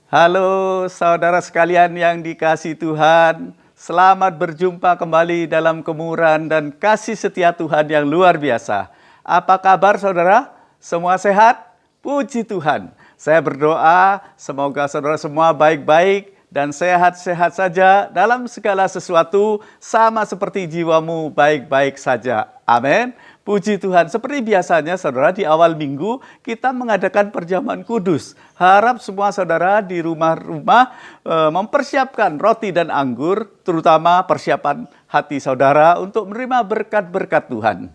Halo saudara sekalian yang dikasihi Tuhan, selamat berjumpa kembali dalam kemurahan dan kasih setia Tuhan yang luar biasa. Apa kabar saudara? Semua sehat? Puji Tuhan. Saya berdoa semoga saudara semua baik-baik dan sehat-sehat saja dalam segala sesuatu, sama seperti jiwamu baik-baik saja. Amin. Puji Tuhan, seperti biasanya saudara di awal minggu kita mengadakan perjamuan kudus. Harap semua saudara di rumah-rumah mempersiapkan roti dan anggur, terutama persiapan hati saudara untuk menerima berkat-berkat Tuhan.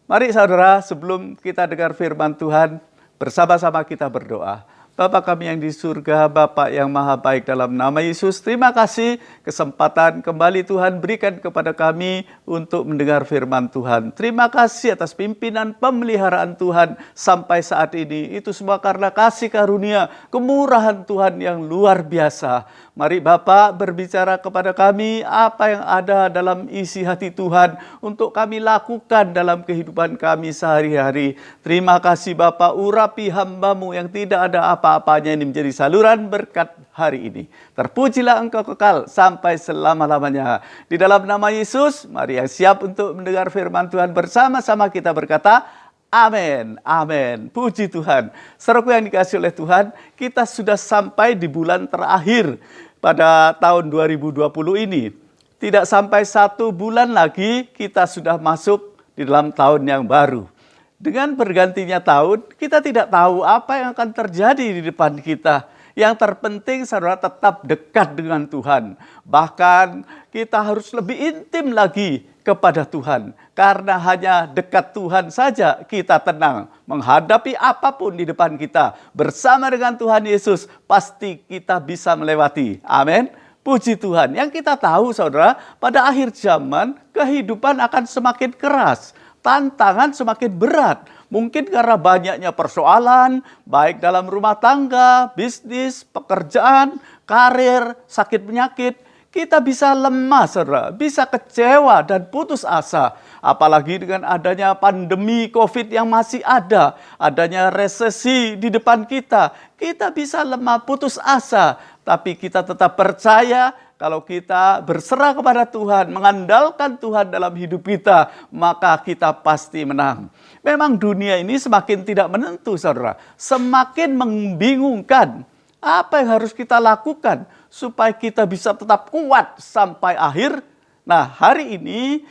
Mari saudara, sebelum kita dengar firman Tuhan, bersama-sama kita berdoa. Bapa kami yang di surga, Bapa yang maha baik, dalam nama Yesus, terima kasih kesempatan kembali Tuhan berikan kepada kami untuk mendengar firman Tuhan. Terima kasih atas pimpinan pemeliharaan Tuhan sampai saat ini. Itu semua karena kasih karunia, kemurahan Tuhan yang luar biasa. Mari Bapak berbicara kepada kami apa yang ada dalam isi hati Tuhan untuk kami lakukan dalam kehidupan kami sehari-hari. Terima kasih Bapak, urapi hamba-Mu yang tidak ada apa-apanya ini menjadi saluran berkat hari ini. Terpujilah Engkau kekal sampai selama-lamanya. Di dalam nama Yesus, mari yang siap untuk mendengar firman Tuhan bersama-sama kita berkata, amin, amin. Puji Tuhan. Saudaraku yang dikasihi oleh Tuhan, kita sudah sampai di bulan terakhir pada tahun 2020 ini. Tidak sampai 1 bulan lagi kita sudah masuk di dalam tahun yang baru. Dengan bergantinya tahun, kita tidak tahu apa yang akan terjadi di depan kita. Yang terpenting saudara tetap dekat dengan Tuhan. Bahkan kita harus lebih intim lagi kepada Tuhan. Karena hanya dekat Tuhan saja kita tenang. Menghadapi apapun di depan kita. Bersama dengan Tuhan Yesus pasti kita bisa melewati. Amin. Puji Tuhan. Yang kita tahu saudara, pada akhir zaman kehidupan akan semakin keras. Tantangan semakin berat. Mungkin karena banyaknya persoalan, baik dalam rumah tangga, bisnis, pekerjaan, karir, sakit penyakit. Kita bisa lemah, saudara, bisa kecewa dan putus asa. Apalagi dengan adanya pandemi COVID yang masih ada, adanya resesi di depan kita. Kita bisa lemah, putus asa, tapi kita tetap percaya kalau kita berserah kepada Tuhan, mengandalkan Tuhan dalam hidup kita, maka kita pasti menang. Memang dunia ini semakin tidak menentu, saudara. Semakin membingungkan. Apa yang harus kita lakukan supaya kita bisa tetap kuat sampai akhir? Nah, hari ini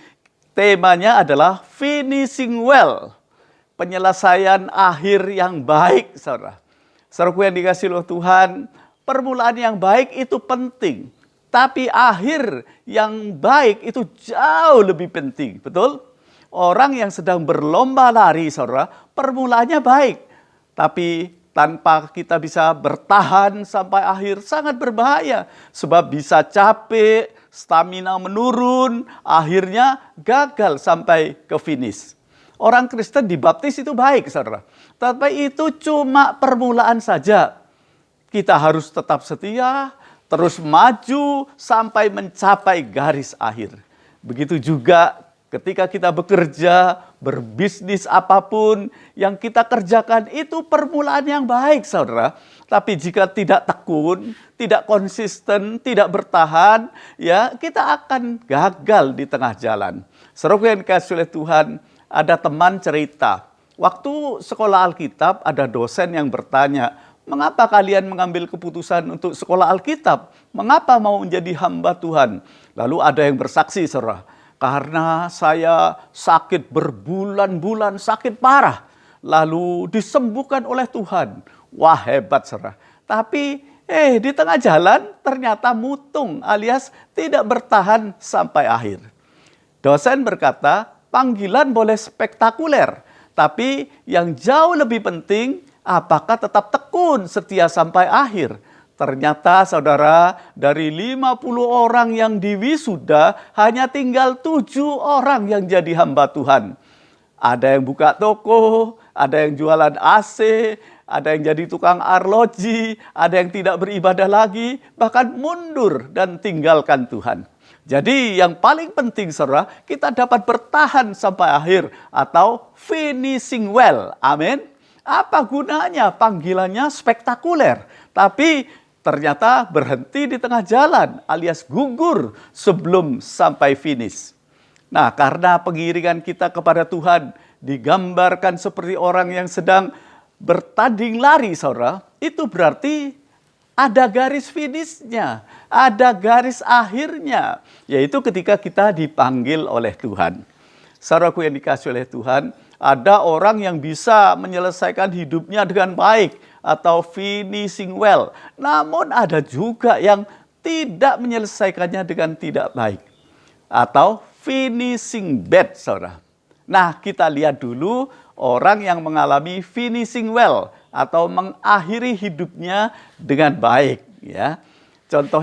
temanya adalah finishing well. Penyelesaian akhir yang baik, saudara. Saudaraku yang dikasihi oleh Tuhan, permulaan yang baik itu penting. Tapi akhir yang baik itu jauh lebih penting, betul? Orang yang sedang berlomba lari, saudara, permulaannya baik. Tapi tanpa kita bisa bertahan sampai akhir sangat berbahaya. Sebab bisa capek, stamina menurun, akhirnya gagal sampai ke finish. Orang Kristen dibaptis itu baik, saudara. Tapi itu cuma permulaan saja. Kita harus tetap setia, terus maju sampai mencapai garis akhir. Begitu juga ketika kita bekerja, berbisnis apapun yang kita kerjakan itu permulaan yang baik, saudara. Tapi jika tidak tekun, tidak konsisten, tidak bertahan, ya kita akan gagal di tengah jalan. Saudara yang dikasihi oleh Tuhan, ada teman cerita. Waktu sekolah Alkitab ada dosen yang bertanya, mengapa kalian mengambil keputusan untuk sekolah Alkitab? Mengapa mau menjadi hamba Tuhan? Lalu ada yang bersaksi, saudara, karena saya sakit berbulan-bulan, sakit parah. Lalu disembuhkan oleh Tuhan. Wah, hebat, saudara. Tapi di tengah jalan ternyata mutung alias tidak bertahan sampai akhir. Dosen berkata, panggilan boleh spektakuler. Tapi yang jauh lebih penting, apakah tetap tekun setia sampai akhir? Ternyata saudara, dari 50 orang yang diwisuda, hanya tinggal 7 orang yang jadi hamba Tuhan. Ada yang buka toko, ada yang jualan AC, ada yang jadi tukang arloji, ada yang tidak beribadah lagi, bahkan mundur dan tinggalkan Tuhan. Jadi yang paling penting saudara, kita dapat bertahan sampai akhir atau finishing well. Amin. Apa gunanya panggilannya spektakuler, tapi ternyata berhenti di tengah jalan alias gugur sebelum sampai finish. Nah, karena pengiringan kita kepada Tuhan digambarkan seperti orang yang sedang bertanding lari, saudara, itu berarti ada garis finishnya, ada garis akhirnya, yaitu ketika kita dipanggil oleh Tuhan. Saudaraku yang dikasihi oleh Tuhan, ada orang yang bisa menyelesaikan hidupnya dengan baik atau finishing well. Namun ada juga yang tidak menyelesaikannya dengan tidak baik atau finishing bad, saudara. Nah, kita lihat dulu orang yang mengalami finishing well atau mengakhiri hidupnya dengan baik, ya. Contoh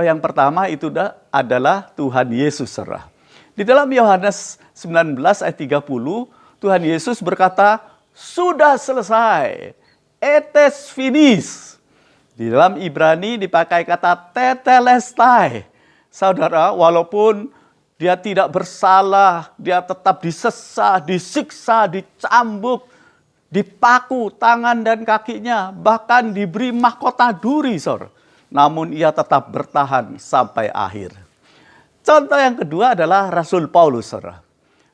yang pertama itu adalah Tuhan Yesus, saudara. Di dalam Yohanes 19 ayat 30, Tuhan Yesus berkata, "Sudah selesai. It is finished." Di dalam Ibrani dipakai kata tetelestai. Saudara, walaupun dia tidak bersalah, dia tetap disesah, disiksa, dicambuk, dipaku tangan dan kakinya, bahkan diberi mahkota duri, saudara. Namun ia tetap bertahan sampai akhir. Contoh yang kedua adalah Rasul Paulus, saudara.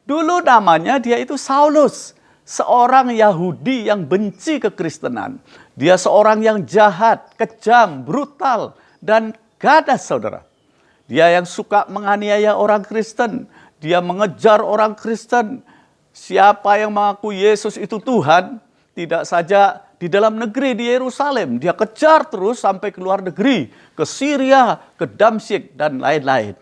Dulu namanya dia itu Saulus, seorang Yahudi yang benci kekristenan. Dia seorang yang jahat, kejam, brutal, dan ganas, saudara. Dia yang suka menganiaya orang Kristen. Dia mengejar orang Kristen. Siapa yang mengaku Yesus itu Tuhan, tidak saja di dalam negeri di Yerusalem, dia kejar terus sampai ke luar negeri, ke Syria, ke Damsyik, dan lain-lain.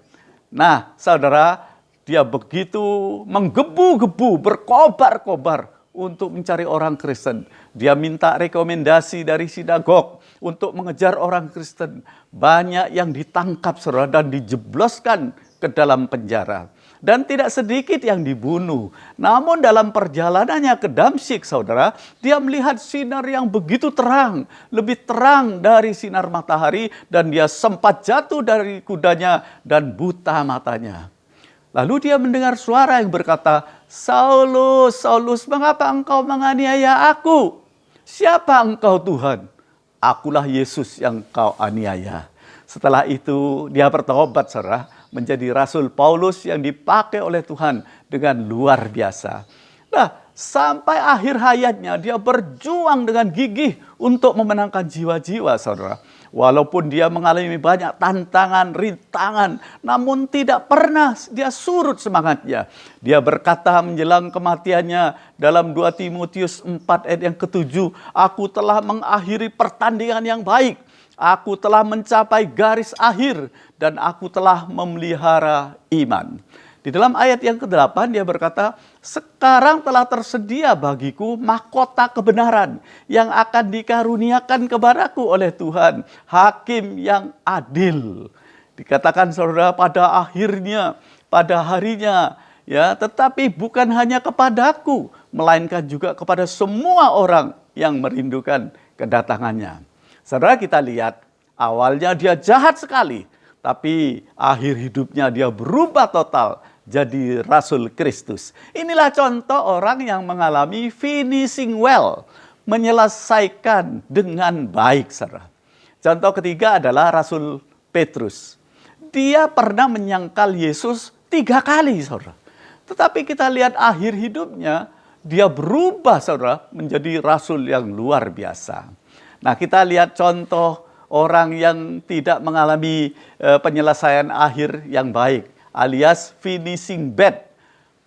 Nah, saudara, dia begitu menggebu-gebu, berkobar-kobar untuk mencari orang Kristen. Dia minta rekomendasi dari sinagog untuk mengejar orang Kristen. Banyak yang ditangkap, saudara, dan dijebloskan ke dalam penjara. Dan tidak sedikit yang dibunuh. Namun dalam perjalanannya ke Damsyik, saudara, dia melihat sinar yang begitu terang. Lebih terang dari sinar matahari. Dan dia sempat jatuh dari kudanya dan buta matanya. Lalu dia mendengar suara yang berkata, "Saulus, Saulus, mengapa engkau menganiaya aku? Siapa engkau, Tuhan?" "Akulah Yesus yang kau aniaya." Setelah itu dia bertobat, saudara, menjadi Rasul Paulus yang dipakai oleh Tuhan dengan luar biasa. Nah, sampai akhir hayatnya dia berjuang dengan gigih untuk memenangkan jiwa-jiwa, saudara. Walaupun dia mengalami banyak tantangan, rintangan, namun tidak pernah dia surut semangatnya. Dia berkata menjelang kematiannya dalam 2 Timotius 4 ayat yang ke-7, "Aku telah mengakhiri pertandingan yang baik. Aku telah mencapai garis akhir dan aku telah memelihara iman." Di dalam ayat yang ke-8 dia berkata, "Sekarang telah tersedia bagiku mahkota kebenaran yang akan dikaruniakan kepadaku oleh Tuhan, hakim yang adil." Dikatakan, saudara, pada akhirnya, pada harinya, ya, tetapi bukan hanya kepadaku, melainkan juga kepada semua orang yang merindukan kedatangannya. Saudara, kita lihat awalnya dia jahat sekali, tapi akhir hidupnya dia berubah total jadi Rasul Kristus. Inilah contoh orang yang mengalami finishing well, menyelesaikan dengan baik, saudara. Contoh ketiga adalah Rasul Petrus. Dia pernah menyangkal Yesus 3 kali, saudara. Tetapi kita lihat akhir hidupnya, dia berubah, saudara, menjadi Rasul yang luar biasa. Nah, kita lihat contoh orang yang tidak mengalami penyelesaian akhir yang baik, alias finishing bad,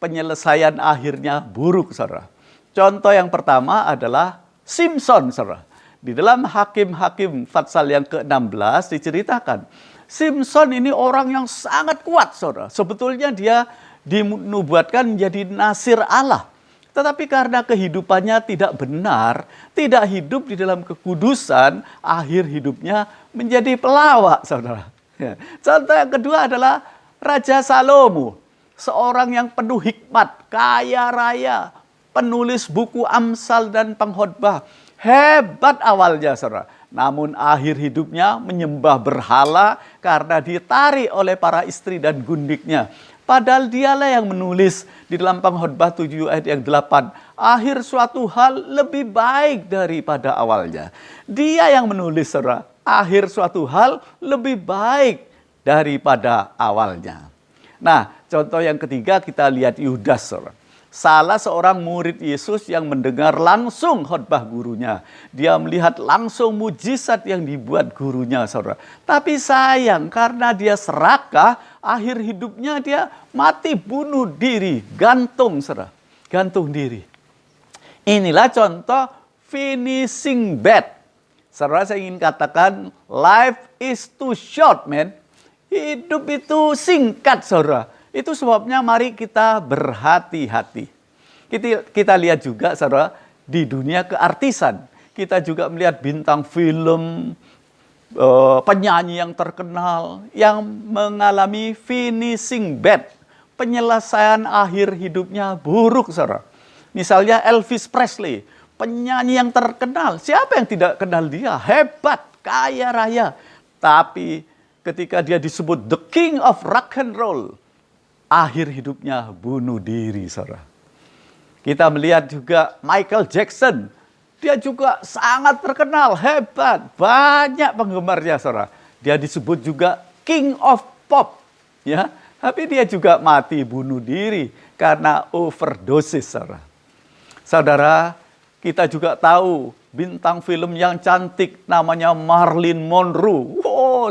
penyelesaian akhirnya buruk, saudara. Contoh yang pertama adalah Simson, saudara. Di dalam Hakim-Hakim Fatsal yang ke-16 diceritakan, Simson ini orang yang sangat kuat, saudara. Sebetulnya dia dinubuatkan menjadi nasir Allah. Tetapi karena kehidupannya tidak benar, tidak hidup di dalam kekudusan, akhir hidupnya menjadi pelawak, saudara. Ya. Contoh yang kedua adalah Raja Salomo, seorang yang penuh hikmat, kaya raya, penulis buku Amsal dan pengkhotbah. Hebat awalnya, saudara. Namun akhir hidupnya menyembah berhala karena ditarik oleh para istri dan gundiknya. Padahal dialah yang menulis di dalam pengkhotbah 7 ayat yang 8. Akhir suatu hal lebih baik daripada awalnya. Dia yang menulis, saudara. akhir suatu hal lebih baik daripada awalnya. Nah, contoh yang ketiga kita lihat Yudas, saudara. Salah seorang murid Yesus yang mendengar langsung khotbah gurunya. Dia melihat langsung mujizat yang dibuat gurunya, saudara. Tapi sayang, karena dia serakah, akhir hidupnya dia mati bunuh diri, gantung, saudara. Gantung diri. Inilah contoh finishing bad. Saudara, saya ingin katakan, life is too short, man. Hidup itu singkat, saudara. Itu sebabnya mari kita berhati-hati. Kita lihat juga, saudara, di dunia keartisan. Kita juga melihat bintang film, penyanyi yang terkenal, yang mengalami finishing bad. Penyelesaian akhir hidupnya buruk, saudara. Misalnya Elvis Presley, penyanyi yang terkenal. Siapa yang tidak kenal dia? Hebat, kaya raya. Tapi ketika dia disebut the king of rock and roll, akhir hidupnya bunuh diri, saudara. Kita melihat juga Michael Jackson. Dia juga sangat terkenal, hebat, banyak penggemarnya, saudara. Dia disebut juga king of pop, ya. Tapi dia juga mati bunuh diri karena overdosis, saudara. Saudara, kita juga tahu bintang film yang cantik namanya Marilyn Monroe.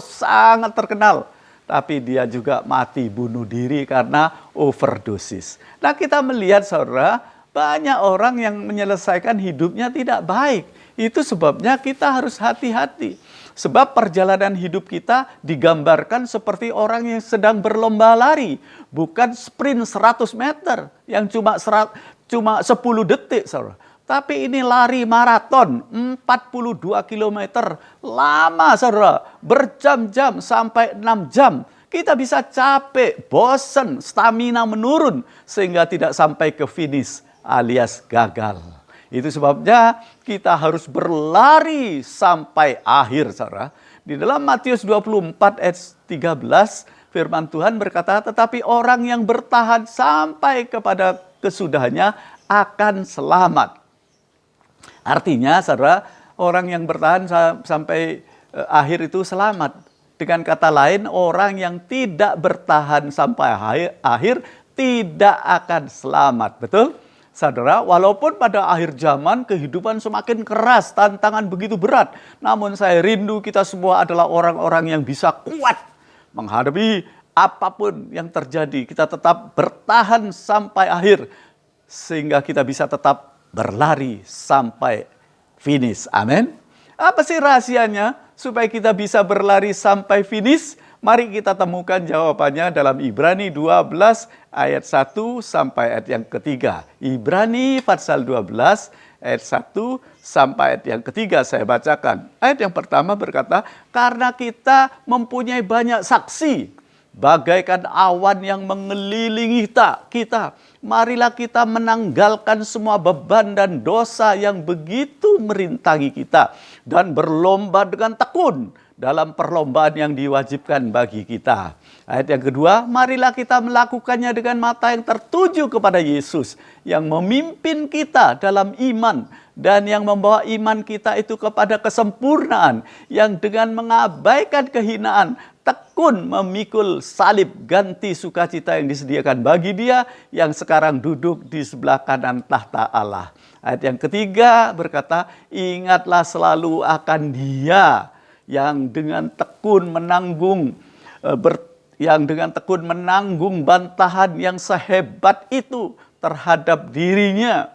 Sangat terkenal. Tapi dia juga mati bunuh diri karena overdosis. Nah, kita melihat, saudara, banyak orang yang menyelesaikan hidupnya tidak baik. Itu sebabnya kita harus hati-hati. Sebab perjalanan hidup kita digambarkan seperti orang yang sedang berlomba lari. Bukan sprint 100 meter yang cuma 10 detik, saudara. Tapi ini lari maraton 42 km. Lama, saudara. Berjam-jam sampai 6 jam. Kita bisa capek, bosan, stamina menurun. Sehingga tidak sampai ke finish alias gagal. Itu sebabnya kita harus berlari sampai akhir, saudara. Di dalam Matius 24 ayat 13, firman Tuhan berkata, tetapi orang yang bertahan sampai kepada kesudahannya akan selamat. Artinya, saudara, orang yang bertahan sampai akhir itu selamat. Dengan kata lain, orang yang tidak bertahan sampai akhir tidak akan selamat. Betul? Saudara, walaupun pada akhir zaman kehidupan semakin keras, tantangan begitu berat. Namun saya rindu kita semua adalah orang-orang yang bisa kuat menghadapi apapun yang terjadi. Kita tetap bertahan sampai akhir. Sehingga kita bisa tetap berlari sampai finish. Amin. Apa sih rahasianya supaya kita bisa berlari sampai finish? Mari kita temukan jawabannya dalam Ibrani 12 ayat 1 sampai ayat yang ketiga. Ibrani pasal 12 ayat 1 sampai ayat yang ketiga saya bacakan. Ayat yang pertama berkata, karena kita mempunyai banyak saksi, bagaikan awan yang mengelilingi kita. Marilah kita menanggalkan semua beban dan dosa yang begitu merintangi kita. Dan berlomba dengan tekun dalam perlombaan yang diwajibkan bagi kita. Ayat yang kedua, marilah kita melakukannya dengan mata yang tertuju kepada Yesus. Yang memimpin kita dalam iman. Dan yang membawa iman kita itu kepada kesempurnaan. Yang dengan mengabaikan kehinaan, tekun memikul salib ganti sukacita yang disediakan bagi dia yang sekarang duduk di sebelah kanan tahta Allah. Ayat yang ketiga berkata, ingatlah selalu akan dia yang dengan tekun menanggung bantahan yang sehebat itu terhadap dirinya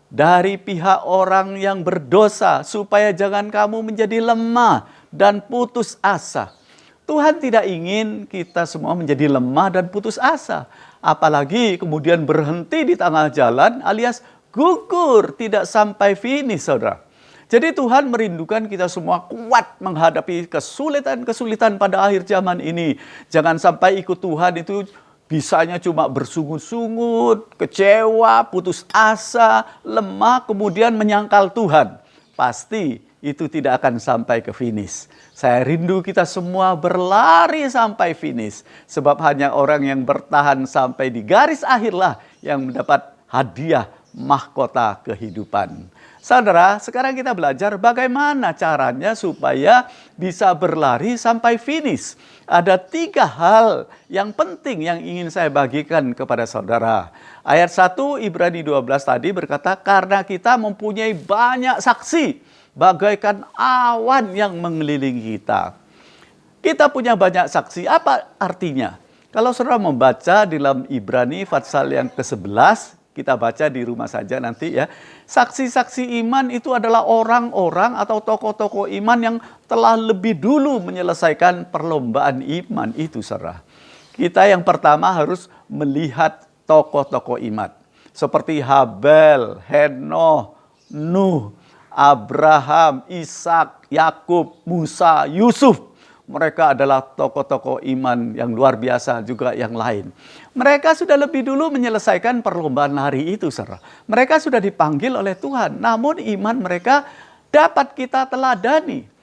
dari pihak orang yang berdosa, supaya jangan kamu menjadi lemah dan putus asa. Tuhan tidak ingin kita semua menjadi lemah dan putus asa. Apalagi kemudian berhenti di tengah jalan alias gugur, tidak sampai finish, saudara. Jadi Tuhan merindukan kita semua kuat menghadapi kesulitan-kesulitan pada akhir zaman ini. Jangan sampai ikut Tuhan itu bisanya cuma bersungut-sungut, kecewa, putus asa, lemah, kemudian menyangkal Tuhan. Pasti itu tidak akan sampai ke finish. Saya rindu kita semua berlari sampai finish. Sebab hanya orang yang bertahan sampai di garis akhirlah yang mendapat hadiah mahkota kehidupan. Saudara, sekarang kita belajar bagaimana caranya supaya bisa berlari sampai finish. Ada 3 hal yang penting yang ingin saya bagikan kepada saudara. Ayat 1 Ibrani 12 tadi berkata, karena kita mempunyai banyak saksi, bagaikan awan yang mengelilingi kita. Kita punya banyak saksi, apa artinya? Kalau saudara membaca di dalam Ibrani pasal yang ke-11, kita baca di rumah saja nanti ya. Saksi-saksi iman itu adalah orang-orang atau tokoh-tokoh iman yang telah lebih dulu menyelesaikan perlombaan iman itu, saudara. Kita yang pertama harus melihat tokoh-tokoh iman. Seperti Habel, Henoh, Nuh, Abraham, Ishak, Yakub, Musa, Yusuf. Mereka adalah tokoh-tokoh iman yang luar biasa juga yang lain. Mereka sudah lebih dulu menyelesaikan perlombaan hari itu, saudara. Mereka sudah dipanggil oleh Tuhan, namun iman mereka dapat kita teladani.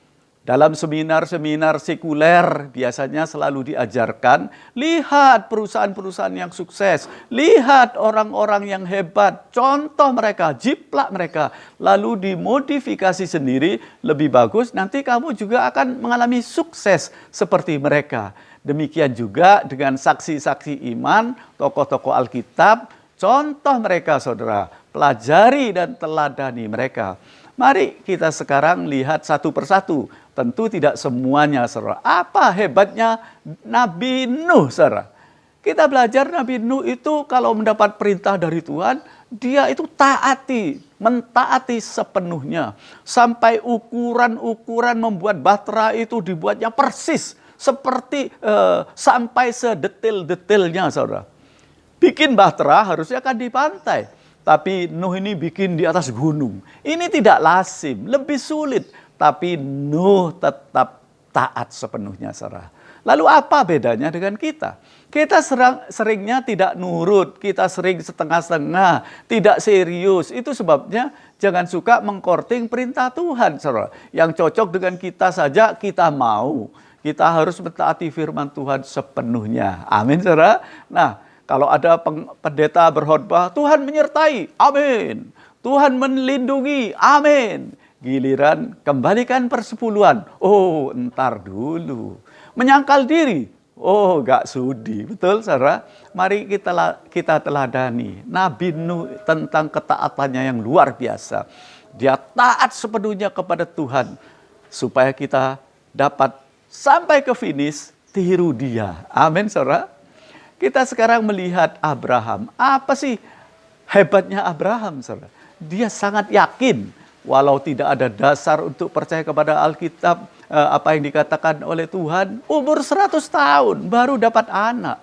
Dalam seminar-seminar sekuler biasanya selalu diajarkan, lihat perusahaan-perusahaan yang sukses, lihat orang-orang yang hebat, contoh mereka, jiplak mereka, lalu dimodifikasi sendiri lebih bagus, nanti kamu juga akan mengalami sukses seperti mereka. Demikian juga dengan saksi-saksi iman, tokoh-tokoh Alkitab, contoh mereka saudara, pelajari dan teladani mereka. Mari kita sekarang lihat satu persatu. Tentu tidak semuanya, saudara. Apa hebatnya Nabi Nuh, saudara? Kita belajar Nabi Nuh itu kalau mendapat perintah dari Tuhan, dia itu mentaati sepenuhnya. Sampai ukuran-ukuran membuat bahtera itu dibuatnya persis. Seperti sampai sedetail-detailnya, saudara. Bikin bahtera harusnya kan di pantai. Tapi Nuh ini bikin di atas gunung. Ini tidak lazim, lebih sulit. Tapi Nuh tetap taat sepenuhnya, saudara. Lalu apa bedanya dengan kita? Kita seringnya tidak nurut, kita sering setengah-setengah, tidak serius. Itu sebabnya jangan suka mengkorting perintah Tuhan, saudara. Yang cocok dengan kita saja kita mau. Kita harus mentaati firman Tuhan sepenuhnya. Amin, saudara. Nah, kalau ada pendeta berkhotbah, Tuhan menyertai, amin. Tuhan melindungi, amin. Giliran kembalikan persepuluhan, oh entar dulu. Menyangkal diri, oh gak sudi. Betul, saudara? Mari kita teladani Nabi Nuh tentang ketaatannya yang luar biasa. Dia taat sepenuhnya kepada Tuhan, supaya kita dapat sampai ke finish, tiru dia. Amin, saudara. Kita sekarang melihat Abraham. Apa sih hebatnya Abraham, saudara? Dia sangat yakin, walau tidak ada dasar untuk percaya kepada Alkitab, apa yang dikatakan oleh Tuhan, umur 100 tahun baru dapat anak.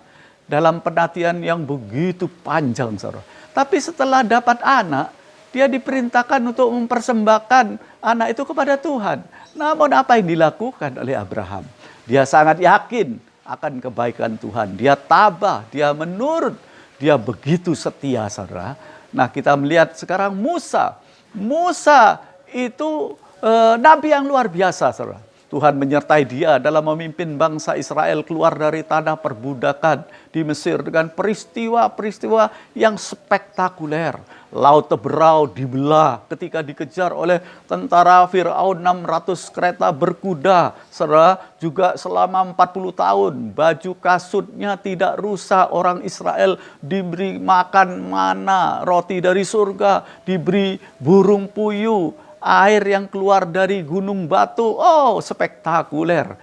Dalam penantian yang begitu panjang, saudara. Tapi setelah dapat anak, dia diperintahkan untuk mempersembahkan anak itu kepada Tuhan. Namun apa yang dilakukan oleh Abraham? Dia sangat yakin akan kebaikan Tuhan. Dia tabah, dia menurut, dia begitu setia, saudara. Nah, kita melihat sekarang Musa. Musa itu nabi yang luar biasa, saudara. Tuhan menyertai dia dalam memimpin bangsa Israel keluar dari tanah perbudakan di Mesir dengan peristiwa-peristiwa yang spektakuler. Laut Teberau dibelah ketika dikejar oleh tentara Firaun 600 kereta berkuda. Saudara, juga selama 40 tahun baju kasutnya tidak rusak. Orang Israel diberi makan mana, roti dari surga, diberi burung puyuh, air yang keluar dari gunung batu. Oh, spektakuler.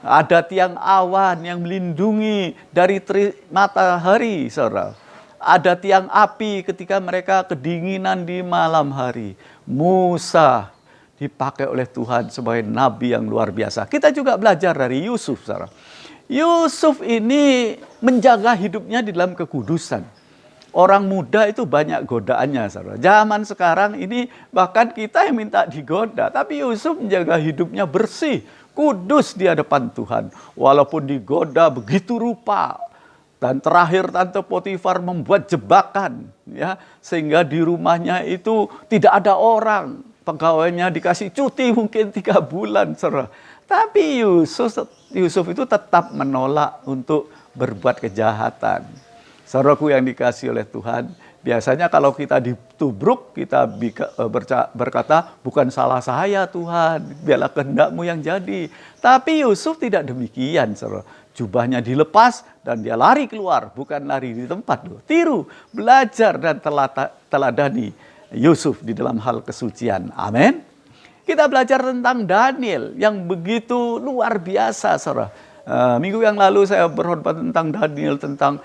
Ada tiang awan yang melindungi dari matahari, saudara. Ada tiang api ketika mereka kedinginan di malam hari. Musa dipakai oleh Tuhan sebagai nabi yang luar biasa. Kita juga belajar dari Yusuf, saudara. Yusuf ini menjaga hidupnya di dalam kekudusan. Orang muda itu banyak godaannya, saudara. Zaman sekarang ini bahkan kita yang minta digoda. Tapi Yusuf menjaga hidupnya bersih, kudus di hadapan Tuhan. Walaupun digoda begitu rupa. Dan terakhir Tante Potifar membuat jebakan, ya, sehingga di rumahnya itu tidak ada orang. Pegawainya dikasih cuti mungkin 3 bulan, saudara. Tapi Yusuf itu tetap menolak untuk berbuat kejahatan. Saudaraku yang dikasihi oleh Tuhan, Biasanya kalau kita ditubruk, kita berkata, bukan salah saya Tuhan, biarlah kehendak-Mu yang jadi. Tapi Yusuf tidak demikian, saudara. Jubahnya dilepas dan dia lari keluar, bukan lari di tempat. Tiru, belajar dan teladani Yusuf di dalam hal kesucian. Amin. Kita belajar tentang Daniel yang begitu luar biasa, saudara. Minggu yang lalu saya berkhotbah tentang Daniel, tentang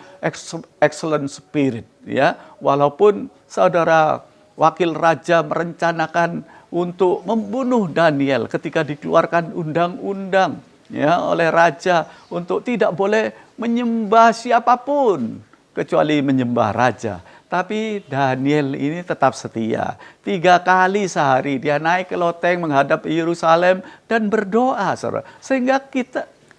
excellent spirit. Ya, walaupun saudara wakil raja merencanakan untuk membunuh Daniel ketika dikeluarkan undang-undang ya oleh raja untuk tidak boleh menyembah siapapun kecuali menyembah raja. Tapi Daniel ini tetap setia. 3 kali sehari dia naik ke loteng menghadap Yerusalem dan berdoa, saudara. Sehingga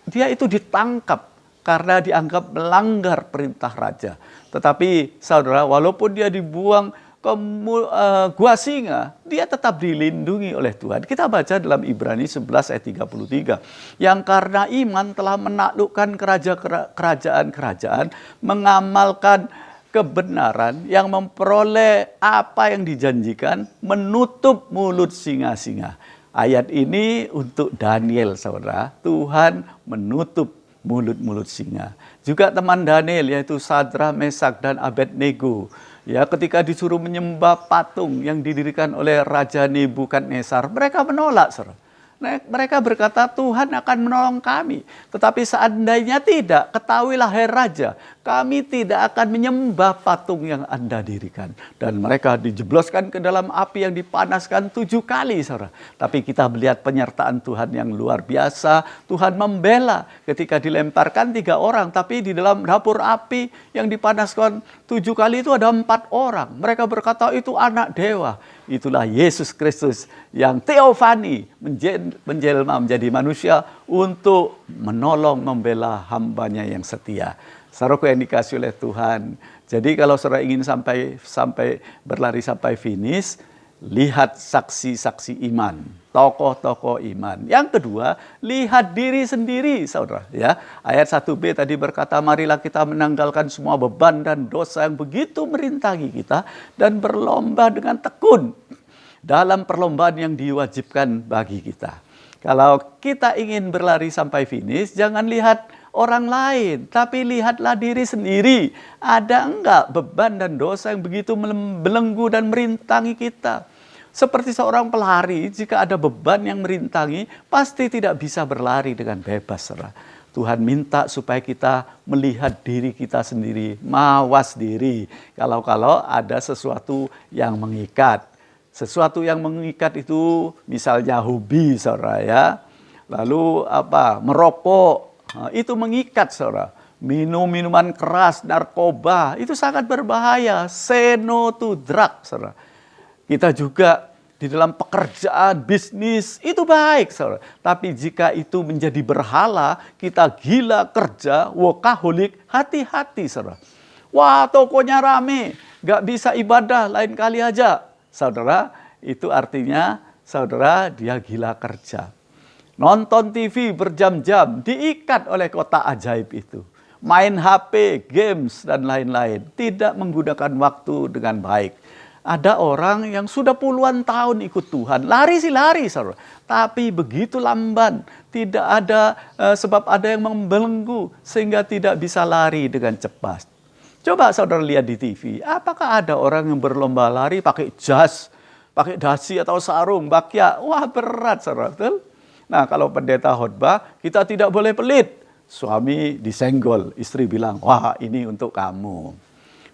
dia itu ditangkap karena dianggap melanggar perintah raja. Tetapi saudara, walaupun dia dibuang ke gua singa, dia tetap dilindungi oleh Tuhan. Kita baca dalam Ibrani 11 ayat 33. Yang karena iman telah menaklukkan kerajaan-kerajaan, mengamalkan kebenaran yang memperoleh apa yang dijanjikan, menutup mulut singa-singa. Ayat ini untuk Daniel, saudara. Tuhan menutup mulut-mulut singa. Juga teman Daniel yaitu Sadra, Mesak, dan Abednego. Ya, ketika disuruh menyembah patung yang didirikan oleh Raja Nebukadnezar, mereka menolak, saudara. Mereka berkata, Tuhan akan menolong kami. Tetapi seandainya tidak, ketahuilah hai Raja, kami tidak akan menyembah patung yang Anda dirikan. Dan mereka dijebloskan ke dalam api yang dipanaskan 7 kali, saudara. Tapi kita melihat penyertaan Tuhan yang luar biasa. Tuhan membela ketika dilemparkan 3 orang, tapi di dalam dapur api yang dipanaskan 7 kali itu ada 4 orang. Mereka berkata, itu anak dewa. Itulah Yesus Kristus yang teofani, menjelma menjadi manusia untuk menolong, membela hambanya yang setia. Saudaraku yang dikasih oleh Tuhan. Jadi kalau saudara ingin sampai berlari sampai finish, lihat saksi-saksi iman, tokoh-tokoh iman. Yang kedua, lihat diri sendiri, saudara. Ya, ayat 1b tadi berkata, marilah kita menanggalkan semua beban dan dosa yang begitu merintangi kita dan berlomba dengan tekun dalam perlombaan yang diwajibkan bagi kita. Kalau kita ingin berlari sampai finish, jangan lihat orang lain, tapi lihatlah diri sendiri. Ada enggak beban dan dosa yang begitu membelenggu dan merintangi kita? Seperti seorang pelari, jika ada beban yang merintangi, pasti tidak bisa berlari dengan bebas, saudara. Tuhan minta supaya kita melihat diri kita sendiri, mawas diri. Kalau ada sesuatu yang mengikat. Sesuatu yang mengikat itu misalnya hobi, saudara ya. Lalu merokok, itu mengikat, saudara. Minum minuman keras, narkoba, itu sangat berbahaya. Say no to drug, saudara. Kita juga di dalam pekerjaan, bisnis, itu baik, saudara. Tapi jika itu menjadi berhala, kita gila kerja, workaholic, hati-hati, saudara. Wah, tokonya rame, gak bisa ibadah, lain kali aja. Saudara, itu artinya saudara dia gila kerja. Nonton TV berjam-jam, diikat oleh kotak ajaib itu. Main HP, games, dan lain-lain. Tidak menggunakan waktu dengan baik. Ada orang yang sudah puluhan tahun ikut Tuhan. Lari sih lari, saudara. Tapi begitu lamban. Tidak ada, sebab ada yang membelenggu. Sehingga tidak bisa lari dengan cepat. Coba saudara lihat di TV. Apakah ada orang yang berlomba lari pakai jas, pakai dasi atau sarung, bakya? Wah, berat, saudara. Betul? Nah, kalau pendeta khotbah, kita tidak boleh pelit. Suami disenggol, istri bilang, wah ini untuk kamu.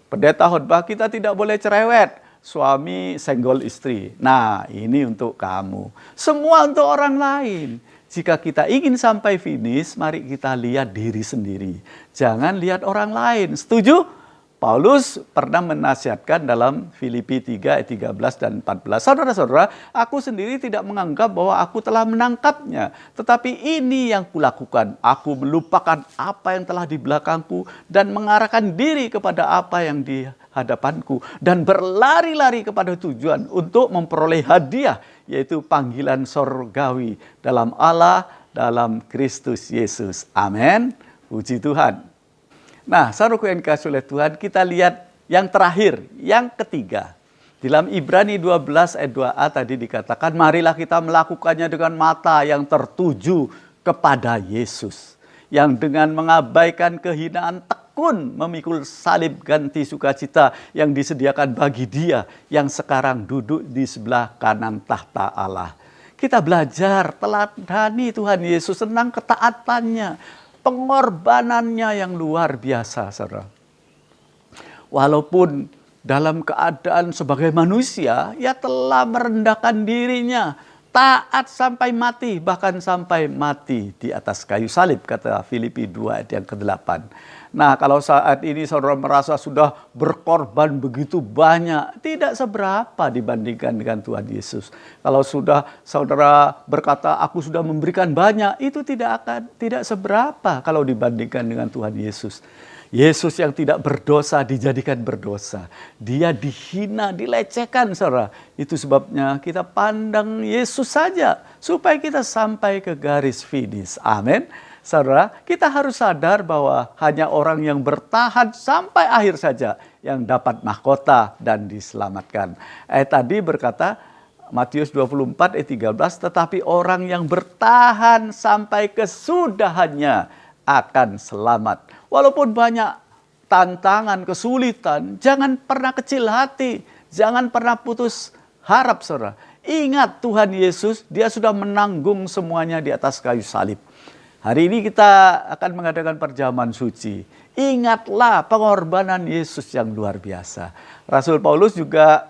Pendeta khotbah, kita tidak boleh cerewet. Suami senggol istri. Nah, ini untuk kamu. Semua untuk orang lain. Jika kita ingin sampai finish, mari kita lihat diri sendiri. Jangan lihat orang lain. Setuju? Paulus pernah menasihatkan dalam Filipi 3 ayat 13 dan 14. Saudara-saudara, aku sendiri tidak menganggap bahwa aku telah menangkapnya. Tetapi ini yang kulakukan. Aku melupakan apa yang telah di belakangku dan mengarahkan diri kepada apa yang di hadapanku. Dan berlari-lari kepada tujuan untuk memperoleh hadiah, yaitu panggilan sorgawi dalam Allah, dalam Kristus Yesus. Amin. Puji Tuhan. Nah, saudaraku yang dikasihi oleh Tuhan, kita lihat Yang terakhir, yang ketiga. Dalam Ibrani 12 ayat 2a tadi dikatakan, marilah kita melakukannya dengan mata yang tertuju kepada Yesus. Yang dengan mengabaikan kehinaan tekun memikul salib ganti sukacita yang disediakan bagi Dia yang sekarang duduk di sebelah kanan tahta Allah. Kita belajar teladani Tuhan Yesus tentang ketaatannya, pengorbanannya yang luar biasa, saudara. Walaupun dalam keadaan sebagai manusia, ia telah merendahkan dirinya, taat sampai mati, bahkan sampai mati di atas kayu salib, kata Filipi 2 ayat yang ke-8. Nah, kalau saat ini saudara merasa sudah berkorban begitu banyak, tidak seberapa dibandingkan dengan Tuhan Yesus. Kalau sudah saudara berkata, aku sudah memberikan banyak, itu tidak seberapa kalau dibandingkan dengan Tuhan Yesus. Yesus yang tidak berdosa dijadikan berdosa. Dia dihina, dilecehkan, saudara. Itu sebabnya kita pandang Yesus saja supaya kita sampai ke garis finish. Amin. Saudara, kita harus sadar bahwa hanya orang yang bertahan sampai akhir saja yang dapat mahkota dan diselamatkan. Ayat tadi berkata, Matius 24 ayat 13, tetapi orang yang bertahan sampai kesudahannya akan selamat. Walaupun banyak tantangan, kesulitan, jangan pernah kecil hati, jangan pernah putus harap, saudara. Ingat Tuhan Yesus, Dia sudah menanggung semuanya di atas kayu salib. Hari ini kita akan mengadakan perjamuan suci. Ingatlah pengorbanan Yesus yang luar biasa. Rasul Paulus juga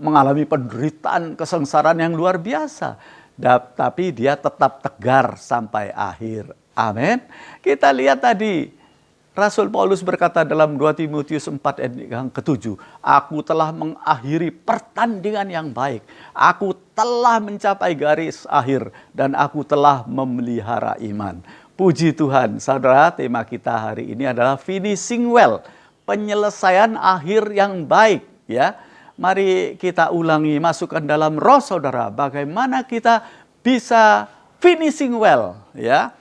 mengalami penderitaan, kesengsaraan yang luar biasa. Tapi dia tetap tegar sampai akhir. Amin. Kita lihat tadi, Rasul Paulus berkata dalam 2 Timotius 4 ayat yang ke-7, aku telah mengakhiri pertandingan yang baik. Aku telah mencapai garis akhir dan aku telah memelihara iman. Puji Tuhan, saudara, tema kita hari ini adalah finishing well, penyelesaian akhir yang baik, ya. Mari kita ulangi, masukkan dalam roh saudara, bagaimana kita bisa finishing well, ya.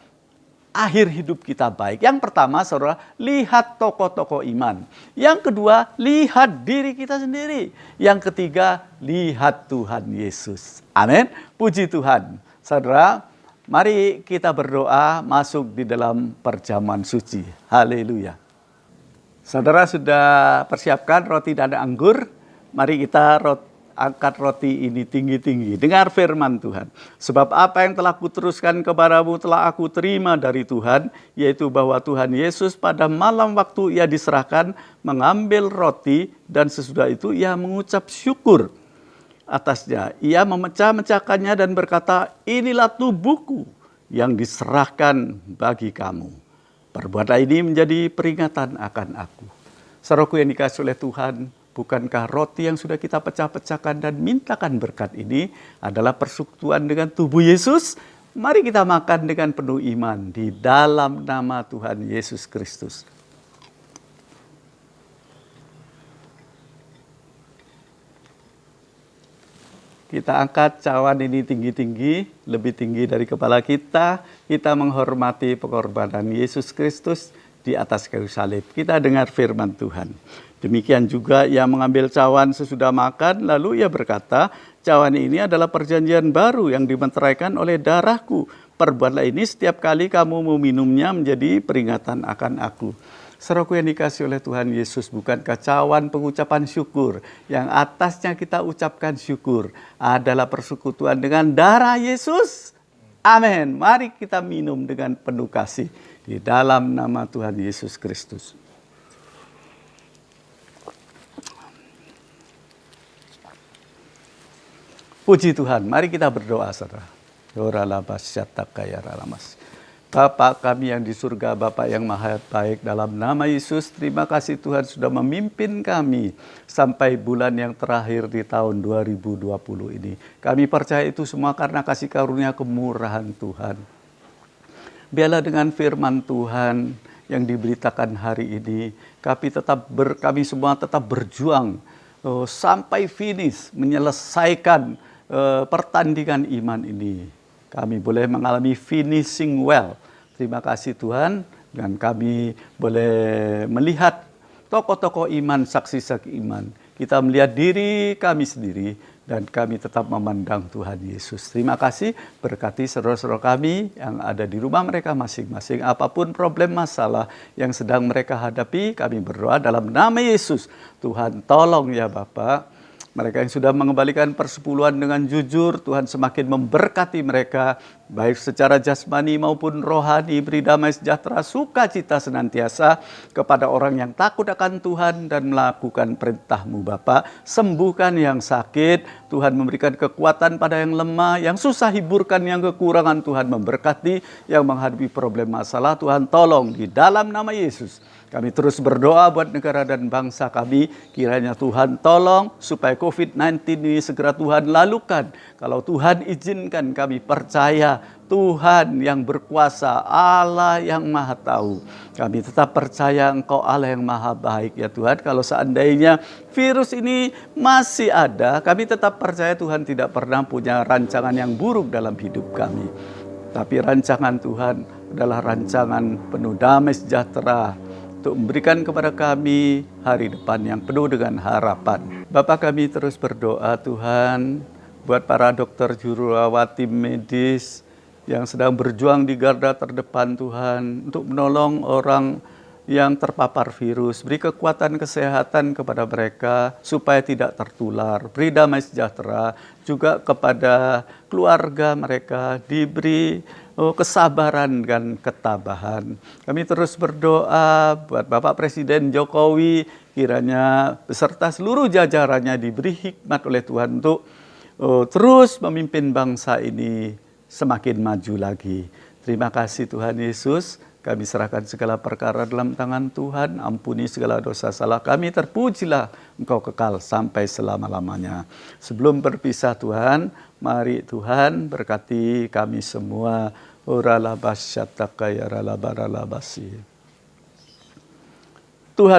Akhir hidup kita baik. Yang pertama, saudara, lihat tokoh-tokoh iman. Yang kedua, lihat diri kita sendiri. Yang ketiga, lihat Tuhan Yesus. Amin. Puji Tuhan. Saudara, mari kita berdoa masuk di dalam perjamuan suci. Haleluya. Saudara sudah persiapkan roti dan anggur? Mari kita angkat roti ini tinggi-tinggi. Dengar firman Tuhan. Sebab apa yang telah kuteruskan kepadamu telah aku terima dari Tuhan, yaitu bahwa Tuhan Yesus pada malam waktu Ia diserahkan mengambil roti dan sesudah itu Ia mengucap syukur atasnya. Ia memecah-mecahkannya dan berkata, inilah tubuhku yang diserahkan bagi kamu. Perbuatlah ini menjadi peringatan akan aku. Saudaraku yang dikasihi oleh Tuhan, bukankah roti yang sudah kita pecah-pecahkan dan mintakan berkat ini adalah persekutuan dengan tubuh Yesus? Mari kita makan dengan penuh iman di dalam nama Tuhan Yesus Kristus. Kita angkat cawan ini tinggi-tinggi, lebih tinggi dari kepala kita. Kita menghormati pengorbanan Yesus Kristus di atas kayu salib. Kita dengar firman Tuhan. Demikian juga Ia mengambil cawan sesudah makan, lalu Ia berkata, cawan ini adalah perjanjian baru yang dimeteraikan oleh darahku. Perbuatlah ini setiap kali kamu meminumnya menjadi peringatan akan aku. Saudaraku yang dikasihi oleh Tuhan Yesus, bukankah cawan pengucapan syukur yang atasnya kita ucapkan syukur adalah persekutuan dengan darah Yesus? Amin. Mari kita minum dengan penuh kasih di dalam nama Tuhan Yesus Kristus. Puji Tuhan, mari kita berdoa, saudara. Bapa kami yang di surga, Bapa yang maha baik, dalam nama Yesus, terima kasih Tuhan sudah memimpin kami sampai bulan yang terakhir di tahun 2020 ini. Kami percaya itu semua karena kasih karunia kemurahan Tuhan. Biarlah dengan firman Tuhan yang diberitakan hari ini, kami semua tetap berjuang sampai finish, menyelesaikan pertandingan iman ini. Kami boleh mengalami finishing well. Terima kasih Tuhan, dan kami boleh melihat tokoh-tokoh iman, saksi-saksi iman. Kita melihat diri kami sendiri dan kami tetap memandang Tuhan Yesus. Terima kasih, berkati saudara-saudara kami yang ada di rumah mereka masing-masing. Apapun problem masalah yang sedang mereka hadapi, kami berdoa dalam nama Yesus. Tuhan tolong ya Bapak. Mereka yang sudah mengembalikan persepuluhan dengan jujur, Tuhan semakin memberkati mereka, baik secara jasmani maupun rohani, beri damai sejahtera, sukacita senantiasa kepada orang yang takut akan Tuhan dan melakukan perintah-Mu Bapa. Sembuhkan yang sakit, Tuhan memberikan kekuatan pada yang lemah, yang susah hiburkan yang kekurangan, Tuhan memberkati, yang menghadapi problem masalah, Tuhan tolong di dalam nama Yesus. Kami terus berdoa buat negara dan bangsa kami, kiranya Tuhan tolong supaya COVID-19 ini segera Tuhan lalukan. Kalau Tuhan izinkan, kami percaya Tuhan yang berkuasa, Allah yang maha tahu. Kami tetap percaya Engkau Allah yang maha baik ya Tuhan. Kalau seandainya virus ini masih ada, kami tetap percaya Tuhan tidak pernah punya rancangan yang buruk dalam hidup kami. Tapi rancangan Tuhan adalah rancangan penuh damai sejahtera, untuk memberikan kepada kami hari depan yang penuh dengan harapan. Bapa, kami terus berdoa Tuhan buat para dokter jururawat, tim medis yang sedang berjuang di garda terdepan Tuhan untuk menolong orang yang terpapar virus. Beri kekuatan kesehatan kepada mereka supaya tidak tertular. Beri damai sejahtera juga kepada keluarga mereka, diberi kesabaran dan ketabahan. Kami terus berdoa buat Bapak Presiden Jokowi, kiranya beserta seluruh jajarannya diberi hikmat oleh Tuhan untuk terus memimpin bangsa ini semakin maju lagi. Terima kasih Tuhan Yesus. Kami serahkan segala perkara dalam tangan Tuhan. Ampuni segala dosa salah kami. Terpujilah Engkau kekal sampai selama-lamanya. Sebelum berpisah Tuhan, mari Tuhan berkati kami semua. Tuhan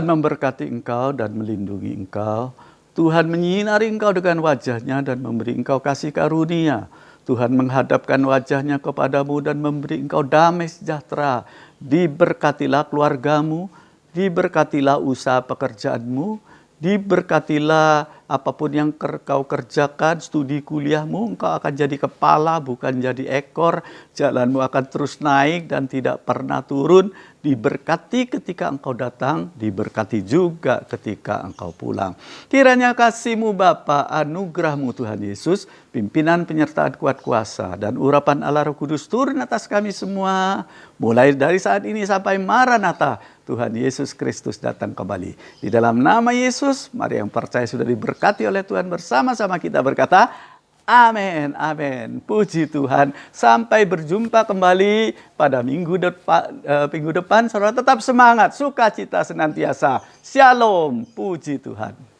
memberkati engkau dan melindungi engkau. Tuhan menyinari engkau dengan wajah-Nya dan memberi engkau kasih karunia. Tuhan menghadapkan wajah-Nya kepadamu dan memberi engkau damai sejahtera. Diberkatilah keluargamu, diberkatilah usaha pekerjaanmu, diberkatilah apapun yang kau kerjakan, studi kuliahmu, engkau akan jadi kepala bukan jadi ekor, jalanmu akan terus naik dan tidak pernah turun, diberkati ketika engkau datang, diberkati juga ketika engkau pulang. Kiranya kasih-Mu Bapa, anugerah-Mu Tuhan Yesus, pimpinan penyertaan kuat kuasa, dan urapan Allah Roh Kudus turun atas kami semua, mulai dari saat ini sampai Maranatha, Tuhan Yesus Kristus datang kembali. Di dalam nama Yesus, mari yang percaya sudah diberkati oleh Tuhan, bersama-sama kita berkata, amin, amin. Puji Tuhan. Sampai berjumpa kembali pada minggu depan. Saudara tetap semangat, sukacita senantiasa. Shalom, puji Tuhan.